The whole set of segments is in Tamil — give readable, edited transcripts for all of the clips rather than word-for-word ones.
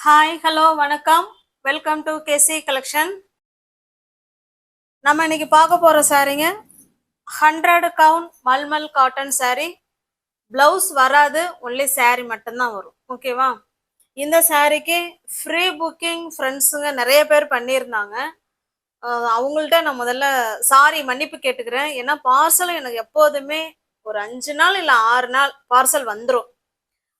ஹாய் ஹலோ வணக்கம். Welcome to KC collection. நம்ம இன்னைக்கு பார்க்க போற சாரீங்க 100 count mulmul cotton saree. Blouse வராது, ஒன்லி saree மட்டும்தான் வரும். ஓகேவா? இந்த சாரிக்கு ஃப்ரீ புக்கிங் ஃப்ரெண்ட்ஸுங்க நிறைய பேர் பண்ணியிருந்தாங்க. அவங்கள்ட்ட நான் முதல்ல சாரி மன்னிப்பு கேட்டுக்கிறேன். ஏன்னா பார்சல் எனக்கு எப்போதுமே ஒரு 5 நாள் இல்லை 6 நாள் பார்சல் வந்துடும்.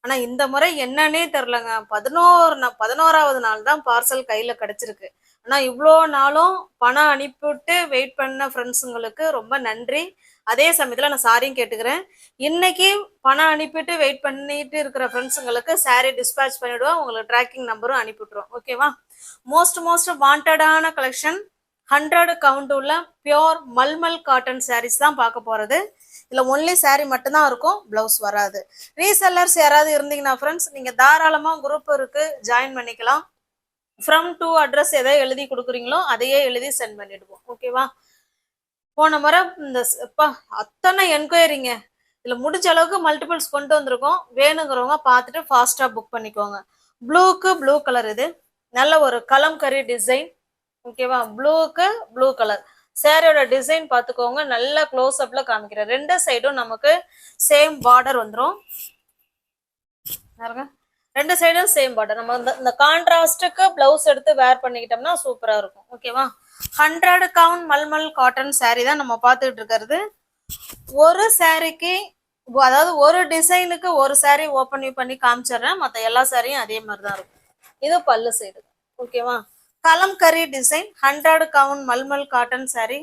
ஆனா இந்த முறை என்னன்னே தெரிலங்க. 11வது நாள் தான் பார்சல் கையில கிடைச்சிருக்கு. ஆனா இவ்வளோ நாளும் பணம் அனுப்பிவிட்டு வெயிட் பண்ண ஃப்ரெண்ட்ஸுங்களுக்கு ரொம்ப நன்றி. அதே சமயத்துல நான் சாரியும் கேட்டுக்கிறேன். இன்னைக்கு பணம் அனுப்பிட்டு வெயிட் பண்ணிட்டு இருக்கிற ஃப்ரெண்ட்ஸுங்களுக்கு சாரி டிஸ்பேச் பண்ணிடுவோம். உங்களுக்கு ட்ராக்கிங் நம்பரும் அனுப்பிவிட்டுருவோம். ஓகேவா? மோஸ்ட் வாண்டடான கலெக்ஷன் 100 கவுண்ட் உள்ள பியோர் மல்மல் காட்டன் சாரீஸ் தான் பார்க்க போறது. இதுல ஒன்லி saree மட்டும்தான் இருக்கும், பிளவுஸ் வராது. ரீசெல்லர்ஸ் யாராவது இருந்தீங்கன்னா ஃப்ரெண்ட்ஸ், நீங்க தாராளமா குரூப் இருக்கு, ஜாயின் பண்ணிக்கலாம். ஃப்ரம் டு அட்ரஸ் எதை எழுதி கொடுக்குறீங்களோ அதையே எழுதி சென்ட் பண்ணிடுவோம். ஓகேவா? போன முறை இந்த அத்தனை என்கொயரிங்க. இதுல முடிஞ்ச அளவுக்கு மல்டிபிள்ஸ் கொண்டு வந்திருக்கோம். வேணுங்கிறவங்க பார்த்துட்டு ஃபாஸ்டா புக் பண்ணிக்கோங்க. ப்ளூக்கு ப்ளூ கலர், இது நல்ல ஒரு கலம்கரி டிசைன். ஓகேவா? ப்ளூக்கு ப்ளூ கலர் சேரோட டிசைன் பார்த்துக்கோங்க. நல்ல க்ளோஸ் அப்ல காமிக்கிறேன். ரெண்டு சைடும் நமக்கு சேம் பார்டர் வந்துடும். ரெண்டு சைடும் சேம் பார்டர். நம்ம இந்த கான்ட்ராஸ்டுக்கு பிளவுஸ் எடுத்து வேர் பண்ணிக்கிட்டோம்னா சூப்பரா இருக்கும். ஓகேவா? 100 கவுண்ட் மல்மல் காட்டன் saree தான் நம்ம பார்த்துட்டு இருக்கிறது. ஒரு சாரிக்கு, அதாவது ஒரு டிசைனுக்கு ஒரு saree ஓப்பன் பண்ணி காமிச்சிடுறேன். மற்ற எல்லா சாரியும் அதே மாதிரி தான் இருக்கும். இது பல்லு சைடு. ஓகேவா? Kalamkari design 100 count mulmul cotton saree.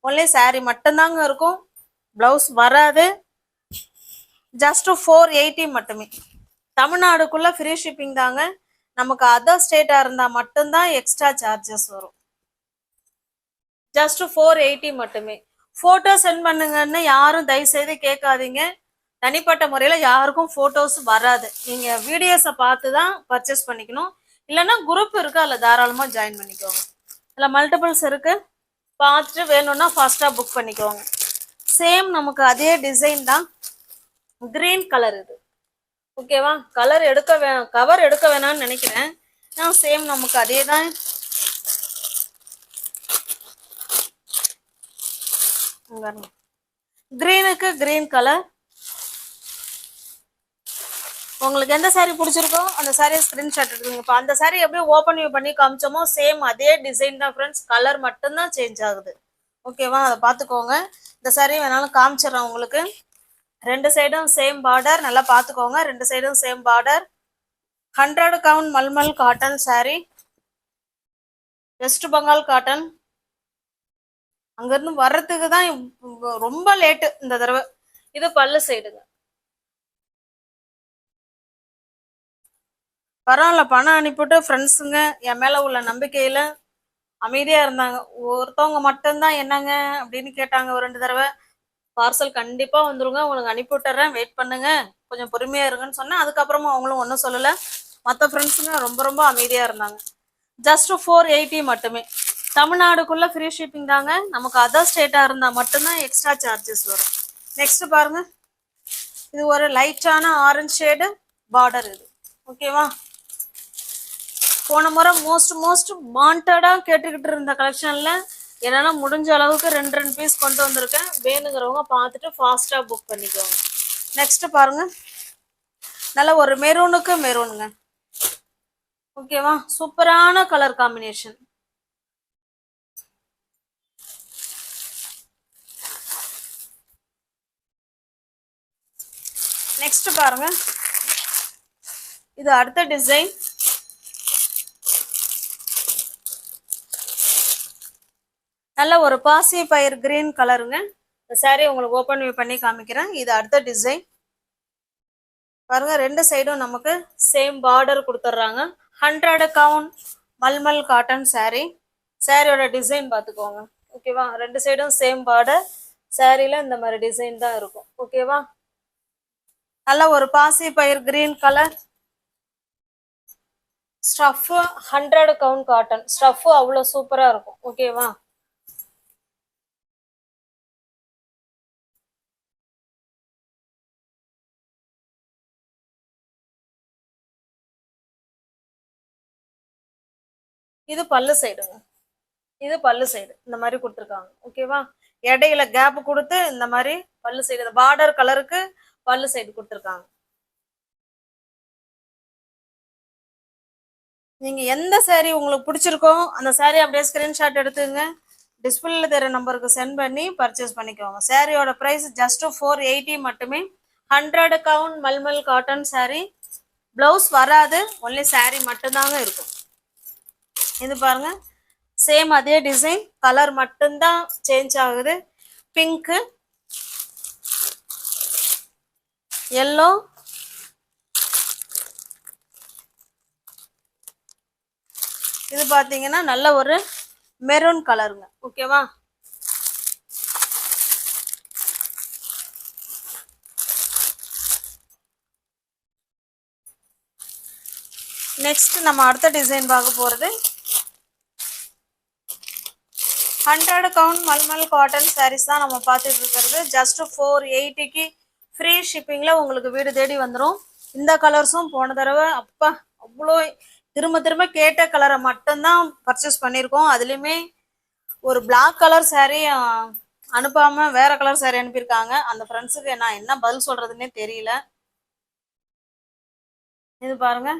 Only saree மட்டும்தாங்க இருக்கும், பிளவுஸ் வராது. ஜஸ்ட் 480 மட்டுமே. தமிழ்நாடுக்குள்ள ஃப்ரீ ஷிப்பிங் தாங்க. நமக்கு அதர் ஸ்டேட்டா இருந்தா மட்டும்தான் எக்ஸ்ட்ரா சார்ஜஸ் வரும். ஜஸ்ட் 480 மட்டுமே. போட்டோ சென்ட் பண்ணுங்கன்னு யாரும் தயவு செய்து கேட்காதீங்க. தனிப்பட்ட முறையில யாருக்கும் போட்டோஸ் வராது. நீங்க வீடியோஸை பார்த்து தான் பர்ச்சேஸ் பண்ணிக்கணும். இல்லைன்னா குரூப் இருக்கு, அதில் தாராளமா ஜாயின் பண்ணிக்கோங்க. இதில் மல்டிபிள்ஸ் இருக்கு, பார்த்துட்டு வேணும்னா ஃபாஸ்டா புக் பண்ணிக்கோங்க. சேம் நமக்கு அதே டிசைன் தான். கிரீன் கலர் இது. ஓகேவா? கலர் கவர் எடுக்க வேணாம்னு நினைக்கிறேன். சேம் நமக்கு அதே தான். கிரீனுக்கு கிரீன் கலர். உங்களுக்கு எந்த சாரீ பிடிச்சிருக்கோ அந்த சாரியை ஸ்கிரீன்ஷாட் எடுத்துங்க. இப்போ அந்த சாரீ எப்படி ஓப்பன் வியூ பண்ணி காமிச்சோமோ சேம் அதே டிசைன் தான் ஃப்ரெண்ட்ஸ். கலர் மட்டும்தான் சேஞ்ச் ஆகுது. ஓகேவா? அதை பார்த்துக்கோங்க. இந்த சாரீ வேணாலும் காமிச்சிடறேன் உங்களுக்கு. ரெண்டு சைடும் சேம் பார்டர், நல்லா பார்த்துக்கோங்க. ரெண்டு சைடும் same border. 100 count mulmul cotton saree. West Bengal cotton. அங்கிருந்து வர்றதுக்கு தான் ரொம்ப லேட்டு இந்த தடவை. இது பல்லு சைடுங்க. பரவாயில்ல, பணம் அனுப்பிவிட்டு ஃப்ரெண்ட்ஸுங்க என் மேல உள்ள நம்பிக்கையில அமைதியா இருந்தாங்க. ஒருத்தவங்க மட்டும்தான் என்னங்க அப்படின்னு கேட்டாங்க ஒரு 2 தடவை. பார்சல் கண்டிப்பா வந்துருங்க, உங்களுக்கு அனுப்பி விட்டுறேன், வெயிட் பண்ணுங்க, கொஞ்சம் பொறுமையா இருங்கன்னு சொன்னேன். அதுக்கப்புறமா அவங்களும் ஒன்றும் சொல்லலை. மற்ற ஃப்ரெண்ட்ஸுங்க ரொம்ப ரொம்ப அமைதியா இருந்தாங்க. ஜஸ்ட் 480 மட்டுமே. தமிழ்நாடுக்குள்ள ஃப்ரீ ஷிப்பிங் தாங்க. நமக்கு அதர் ஸ்டேட்டா இருந்தா மட்டும்தான் எக்ஸ்ட்ரா சார்ஜஸ் வரும். நெக்ஸ்ட் பாருங்க. இது ஒரு லைட்டான ஆரஞ்சு ஷேடு பார்டர் இது. ஓகேவா? போன முறை மோஸ்ட் வாண்டடா கேட்டுக்கிட்டு இருந்த கலெக்ஷன்ல என்னால முடிஞ்ச அளவுக்கு 2 பீஸ் கொண்டு வந்திருக்கேன். வேணுங்கிறவங்க பார்த்துட்டு ஃபாஸ்டா புக் பண்ணிக்கோங்க. நெக்ஸ்ட் பாருங்க. நல்ல ஒரு மெரூனுக்கு மெரூனுங்க. ஓகேவா? சூப்பரான கலர் காம்பினேஷன். நெக்ஸ்ட் பாருங்க. இது அடுத்த டிசைன். நல்ல ஒரு பாசி பயிர் கிரீன் கலருங்க. இந்த saree உங்களுக்கு ஓப்பன் வியூ பண்ணி காமிக்கிறேன். இது அடுத்த டிசைன். பாருங்க, ரெண்டு சைடும் நமக்கு சேம் பார்டர் கொடுத்துட்றாங்க. 100 கவுண்ட் மல்மல் காட்டன் saree. சாரியோட டிசைன் பார்த்துக்கோங்க. ஓகேவா? ரெண்டு சைடும் சேம் பார்டர். சாரியில இந்த மாதிரி டிசைன் தான் இருக்கும். ஓகேவா? நல்ல ஒரு பாசி பயிர் green colour. Stuff 100 count cotton. Stuff அவ்வளோ சூப்பரா இருக்கும். ஓகேவா? இது பல்லு சைடுங்க. இது பல்லு சைடு இந்த மாதிரி கொடுத்துருக்காங்க. ஓகேவா? இடையில கேப் கொடுத்து இந்த மாதிரி பல்லு சைடு பார்டர் கலருக்கு பல்லு சைடு கொடுத்துருக்காங்க. நீங்க எந்த சாரீ உங்களுக்கு பிடிச்சிருக்கோ அந்த சாரீ அப்படியே ஸ்கிரீன்ஷாட் எடுத்துங்க, டிஸ்பிளேல தெரிய நம்பருக்கு சென்ட் பண்ணி பர்ச்சேஸ் பண்ணிக்கோங்க. சாரியோட பிரைஸ் ஜஸ்ட் 480 மட்டுமே. 100 count mulmul cotton sari. Blouse வராது, ஒன்லி சாரீ மட்டும்தாங்க இருக்கும். இது பாருங்க, சேம் அதே டிசைன், கலர் மட்டும்தான் சேஞ்ச் ஆகுது. பிங்க்கு, எல்லோ, இது பாத்தீங்கன்னா நல்ல ஒரு மெரூன் கலருங்க. ஓகேவா? நெக்ஸ்ட் நம்ம அடுத்த டிசைன் பார்க்க போறது 100 கவுண்ட் மல்மல் காட்டன் சாரீஸ் தான் நம்ம பார்த்துட்டு இருக்கிறது. ஜஸ்ட் 480க்கு ஃப்ரீ ஷிப்பிங்ல உங்களுக்கு வீடு தேடி வந்துடும். இந்த கலர்ஸும் போன தடவை அப்பா அவ்வளோ திரும்ப திரும்ப கேட்ட கலரை மட்டும்தான் பர்ச்சேஸ் பண்ணியிருக்கோம். அதுலேயுமே ஒரு பிளாக் கலர் சாரீ அனுப்பாம வேற கலர் சாரீ அனுப்பியிருக்காங்க. அந்த ஃப்ரெண்ட்ஸுக்கு நான் என்ன பதில் சொல்றதுன்னே தெரியல. இது பாருங்க,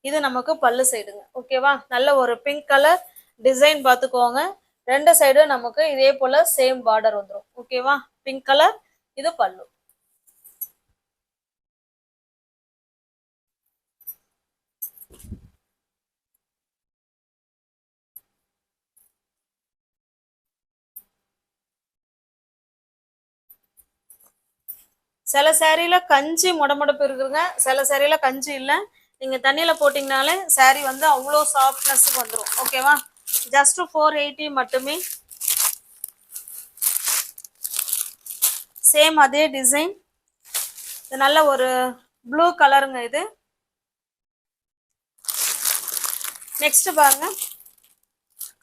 இது நமக்கு பல்லு சைடுங்க. ஓகேவா? நல்ல ஒரு பிங்க் கலர் டிசைன் பார்த்துக்கோங்க. ரெண்டு சைடும் நமக்கு இதே போல சேம் பார்டர் வந்துடும். ஓகேவா? பிங்க் கலர், இது பல்லு. சில சாரியில கஞ்சி முடமுடப்பு இருக்குங்க, சில சாரியில கஞ்சி இல்லை. நீங்க தண்ணியில போட்டீங்கனாலே சாரி வந்து அவ்வளோ சாஃப்ட்னஸுக்கு வந்துடும். ஓகேவா? ஜஸ்ட் 480 மட்டுமே. சேம் அதே டிசைன். இது நல்ல ஒரு ப்ளூ கலருங்க. இது நெக்ஸ்ட் பாருங்க,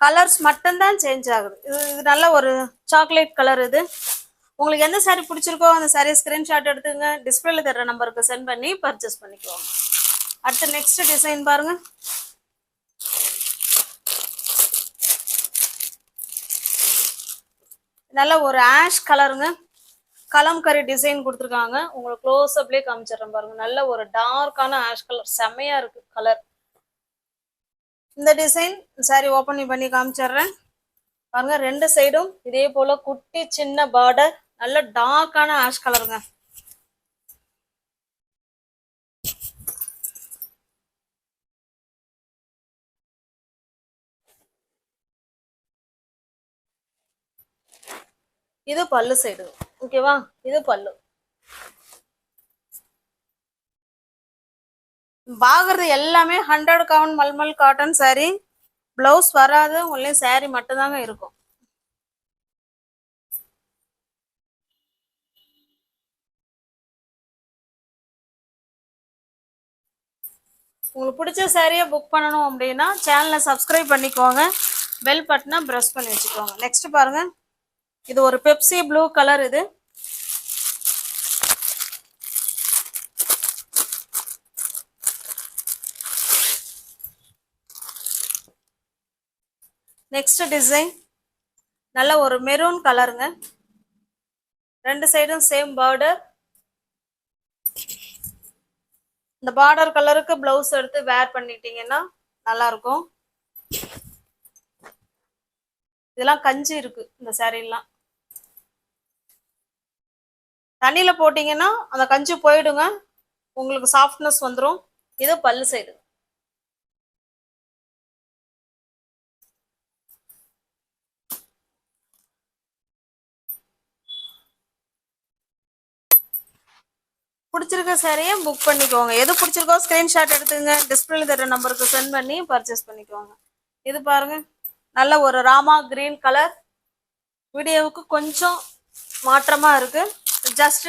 கலர்ஸ் மட்டும்தான் சேஞ்ச் ஆகுது. இது நல்ல ஒரு சாக்லேட் கலர். இது உங்களுக்கு எந்த சாரீ பிடிச்சிருக்கோ அந்த சாரீ ஸ்கிரீன்ஷாட் எடுத்துங்க, டிஸ்பிளேல தர்ற நம்பருக்கு சென்ட் பண்ணி பர்ச்சேஸ் பண்ணிக்குவாங்க. அடுத்து நெக்ஸ்ட் டிசைன் பாருங்க. நல்ல ஒரு ஆஷ் கலருங்க, கலம்கரி டிசைன் கொடுத்துருக்காங்க. உங்களுக்கு க்ளோஸ் அப்லேயே காமிச்சிடுறேன் பாருங்க. நல்ல ஒரு டார்க்கான ஆஷ் கலர், செம்மையா இருக்கு கலர். இந்த டிசைன் சாரி ஓபன் பண்ணி காமிச்சிடுறேன் பாருங்க. ரெண்டு சைடும் இதே போல குட்டி சின்ன பார்டர், நல்ல டார்க்கான ஆஷ் கலருங்க. இது பல்லு சைடு. ஓகேவா? இது பல்லு. பாக்குறது எல்லாமே 100 count mulmul cotton sorry. Blouse வராது, ஒன்லி சாரி மட்டும்தாங்க இருக்கும். உங்களுக்கு பிடிச்ச சாரியை புக் பண்ணணும் அப்படின்னா சேனலை சப்ஸ்கிரைப் பண்ணிக்கோங்க, பெல் பட்டனை ப்ரெஸ் பண்ணி வச்சுக்கோங்க. நெக்ஸ்ட் பாருங்க, இது ஒரு பெப்சி ப்ளூ கலர். இது நெக்ஸ்ட் டிசைன் நல்ல ஒரு மெரூன் கலருங்க. ரெண்டு சைடும் சேம் பார்டர். இந்த பார்டர் கலருக்கு பிளவுஸ் எடுத்து வேர் பண்ணிட்டீங்கன்னா நல்லா இருக்கும். இதெல்லாம் கஞ்சி இருக்கு இந்த சாரீலாம். தண்ணியில போட்டீங்கன்னா அந்த கஞ்சி போயிடுங்க, உங்களுக்கு சாஃப்ட்னஸ் வந்துடும். இது பல்லு சைடு. பிடிச்சிருக்க சாரியை புக் பண்ணிக்கோங்க. எது பிடிச்சிருக்கோ ஸ்கிரீன்ஷாட் எடுத்துங்க, டிஸ்பிளேல தர நம்பருக்கு சென்ட் பண்ணி பர்ச்சேஸ் பண்ணிக்கோங்க. இது பாருங்க, நல்ல ஒரு ராமா கிரீன் கலர். வீடியோவுக்கு கொஞ்சம் மாற்றமா இருக்கு. ஜஸ்ட்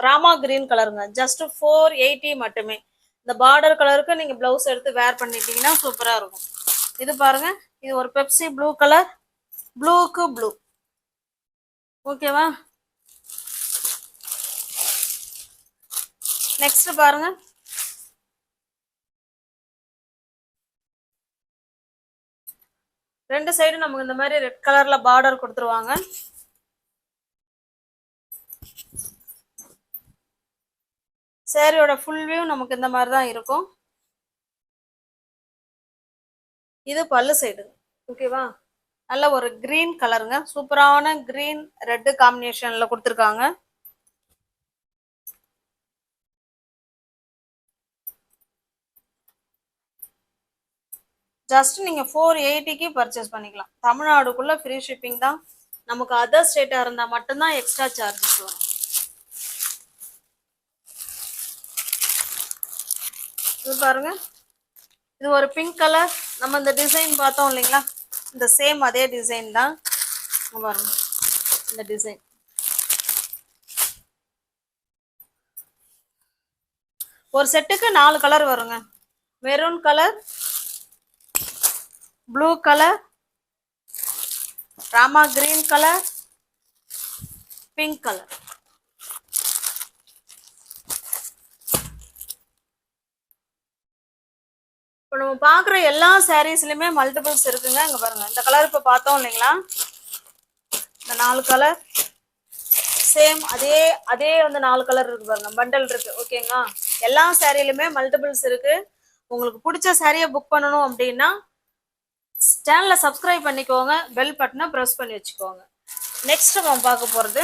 ராமா கிரீன் கலருங்க. ஜஸ்ட் 480 மட்டுமே. இந்த பார்டர் கலருக்கு நீங்க பிளவுஸ் எடுத்து வேர் பண்ணிட்டீங்கன்னா சூப்பரா இருக்கும். இது பாருங்க, இது ஒரு பெப்சி ப்ளூ கலர், ப்ளூக்கு ப்ளூ. ஓகேவா? நெக்ஸ்ட் பாருங்க, ரெண்டு சைடும் நமக்கு இந்த மாதிரி ரெட் கலர்ல பார்டர் கொடுத்துருவாங்க. சாரியோட ஃபுல் வியூ நமக்கு இந்த மாதிரி தான் இருக்கும். இது பல்லு சைடு. ஓகேவா? நல்ல ஒரு கிரீன் கலருங்க, சூப்பரான கிரீன் ரெட் காம்பினேஷன்ல கொடுத்துருக்காங்க. ஜஸ்ட் நீங்க 480க்கு பர்ச்சேஸ் பண்ணிக்கலாம். தமிழ்நாடுக்குள்ள ஃப்ரீ ஷிப்பிங் தான். நமக்கு அதர் ஸ்டேட்டா இருந்தா மட்டும்தான் எக்ஸ்ட்ரா சார்ஜஸ் வரும். இது பாருங்க, இது ஒரு பிங்க் கலர். நம்ம இந்த டிசைன் பார்த்தோம் இல்லைங்களா, இந்த சேம் அதே டிசைன் தான். பாருங்க இந்த டிசைன். ஒரு செட்டுக்கு 4 கலர் வருங்க. Maroon colour, blue colour, Rama green colour, pink colour. இப்போ நம்ம பார்க்குற எல்லா சாரீஸ்லையுமே மல்டிபிள்ஸ் இருக்குங்க. இங்கே பாருங்க, இந்த கலர் இப்போ பார்த்தோம் இல்லைங்களா, இந்த 4 கலர் சேம் அதே வந்து 4 கலர் இருக்கு பாருங்க, பண்டல் இருக்கு. ஓகேங்களா? எல்லா சாரிலுமே மல்டிபிள்ஸ் இருக்கு. உங்களுக்கு பிடிச்ச சாரியை புக் பண்ணணும் அப்படின்னா சேனலை சப்ஸ்கிரைப் பண்ணிக்கோங்க, பெல் பட்டனை ப்ரெஸ் பண்ணி வச்சுக்கோங்க. நெக்ஸ்ட் நம்ம பார்க்க போகிறது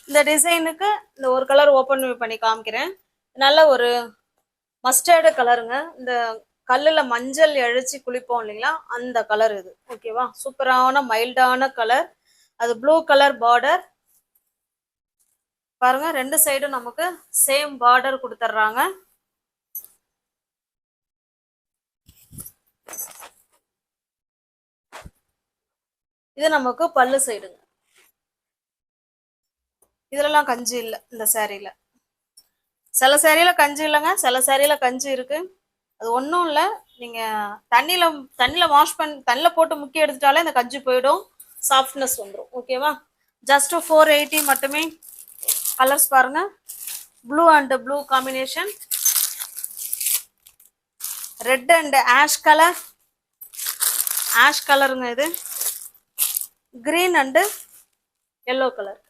இந்த டிசைனுக்கு இந்த ஒரு கலர் ஓப்பன் பண்ணி காமிக்கிறேன். நல்ல ஒரு மஸ்டர்டு கலருங்க. இந்த கல்லுல மஞ்சள் அழிச்சு குளிப்போம் இல்லைங்களா, அந்த கலர் இது. ஓகேவா? சூப்பரான மைல்டான கலர். அது ப்ளூ கலர் பார்டர் பாருங்க, ரெண்டு சைடும் நமக்கு சேம் பார்டர் கொடுத்துட்றாங்க. இது நமக்கு பல்லு சைடுங்க. இதுலலாம் கஞ்சி இல்லை இந்த சாரியில. சில சாரியில கஞ்சி இல்லைங்க, சில சாரியில கஞ்சி இருக்கு. அது ஒன்றும் இல்லை, நீங்க தண்ணியில வாஷ் தண்ணியில் போட்டு முக்கி எடுத்துட்டாலே இந்த கஞ்சி போயிடும், சாஃப்ட்னஸ் வந்துடும். ஓகேவா? ஜஸ்ட் 480 மட்டுமே. கலர்ஸ் பாருங்க, blue and blue combination, red and ash கலருங்க. இது கிரீன் அண்ட் எல்லோ கலர்.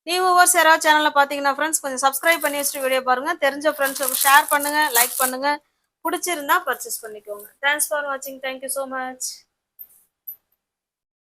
நியூவர்ஸ் யாராவது சேனல்ல பாத்தீங்கன்னா ஃப்ரெண்ட்ஸ் கொஞ்சம் சப்ஸ்கிரைப் பண்ணி வச்சுட்டு வீடியோ பாருங்க. தெரிஞ்ச ஃப்ரெண்ட்ஸுக்கு ஷேர் பண்ணுங்க, லைக் பண்ணுங்க. பிடிச்சிருந்தா பர்ச்சேஸ் பண்ணிக்கோங்க. தேங்க்ஸ் ஃபார் வாட்சிங். Thank you so much.